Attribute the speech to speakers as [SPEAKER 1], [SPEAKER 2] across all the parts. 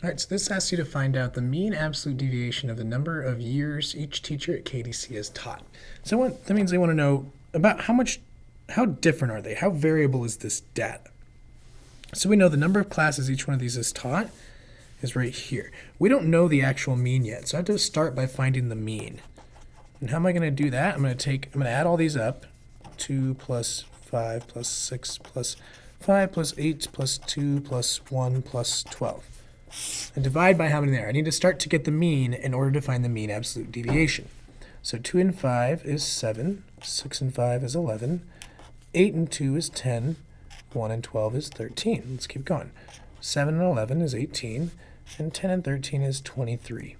[SPEAKER 1] All right, so this asks you to find out the mean absolute deviation of the number of years each teacher at KDC has taught. So that means they want to know about how different are they? How variable is this data? So we know the number of classes each one of these is taught is right here. We don't know the actual mean yet, so I have to start by finding the mean. And how am I going to do that? I'm going to add all these up. 2 plus 5 plus 6 plus 5 plus 8 plus 2 plus 1 plus 12. And divide by how many there are. I need to start to get the mean in order to find the mean absolute deviation. So 2 and 5 is 7, 6 and 5 is 11, 8 and 2 is 10, 1 and 12 is 13. Let's keep going. 7 and 11 is 18, and 10 and 13 is 23.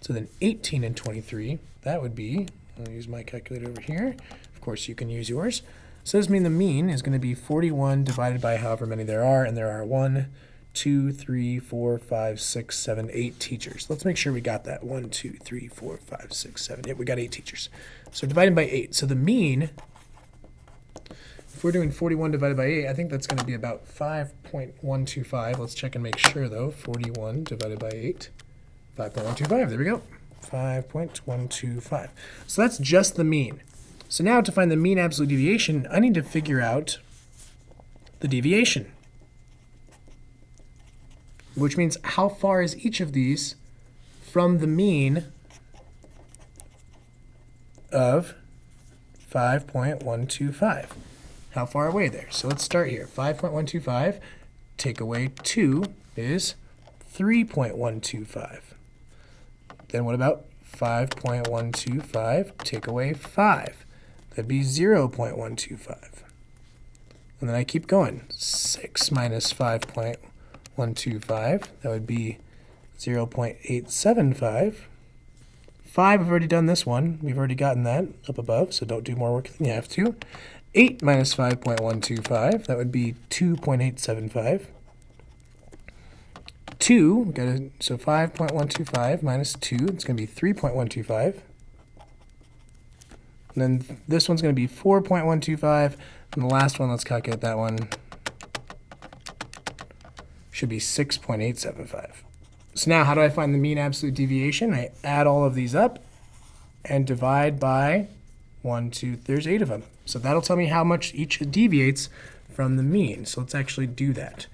[SPEAKER 1] So then 18 and 23, that would be, I'll use my calculator over here. Of course, you can use yours. So this means the mean is going to be 41 divided by however many there are, and there are 1, 2, 3, 4, 5, 6, 7, 8 teachers. Let's make sure we got that. 1, 2, 3, 4, 5, 6, 7, 8. We got 8 teachers. So divided by 8. So the mean, if we're doing 41 divided by 8, I think that's going to be about 5.125. Let's check and make sure, though. 41 divided by 8, 5.125. There we go. 5.125. So that's just the mean. So now to find the mean absolute deviation, I need to figure out the deviation, which means how far is each of these from the mean of 5.125. How far away there? So let's start here. 5.125 take away 2 is 3.125. Then what about 5.125 take away 5? That'd be 0.125. And then I keep going. 6 minus 5.125, that would be 0.875. 5, I've already done this one. We've already gotten that up above, so don't do more work than you have to. 8 minus 5.125, that would be 2.875. 2, so 5.125 minus 2, it's going to be 3.125. And then this one's going to be 4.125. And the last one, let's calculate that one, should be 6.875. So now how do I find the mean absolute deviation? I add all of these up and divide by 1, 2, there's 8 of them. So that'll tell me how much each deviates from the mean. So let's actually do that.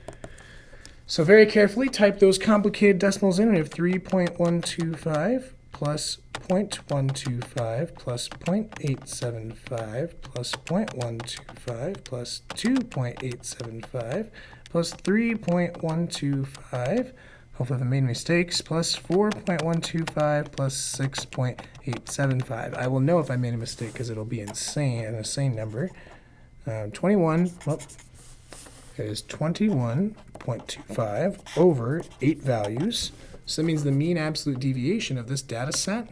[SPEAKER 1] So very carefully type those complicated decimals in. We have 3.125 plus 0.125 plus 0.875 plus 0.125 plus 2.875 plus 3.125, hopefully I haven't made mistakes, plus 4.125 plus 6.875. I will know if I made a mistake because it'll be an insane number. 21, well, it is 21.25 over 8 values. So that means the mean absolute deviation of this data set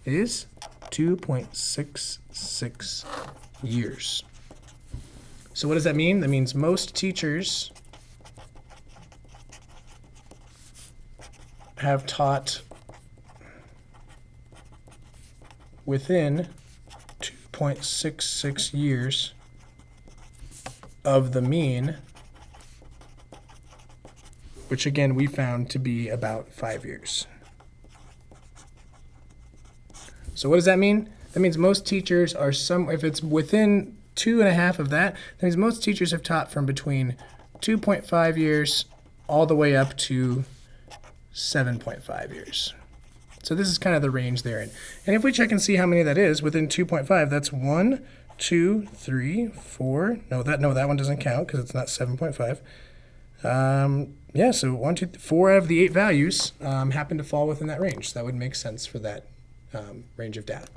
[SPEAKER 1] is 2.66 years. So what does that mean? That means most teachers have taught within 2.66 years of the mean, which again we found to be about 5 years. So what does that mean? That means most teachers are if it's within 2.5 of that, that means most teachers have taught from between 2.5 years all the way up to 7.5 years. So this is kind of the range they're in. And if we check and see how many that is within 2.5, that's 1, 2, 3, 4. No, that one doesn't count because it's not 7.5. Yeah, so 1, 2, 4 of the 8 values happen to fall within that range. So that would make sense for that range of data.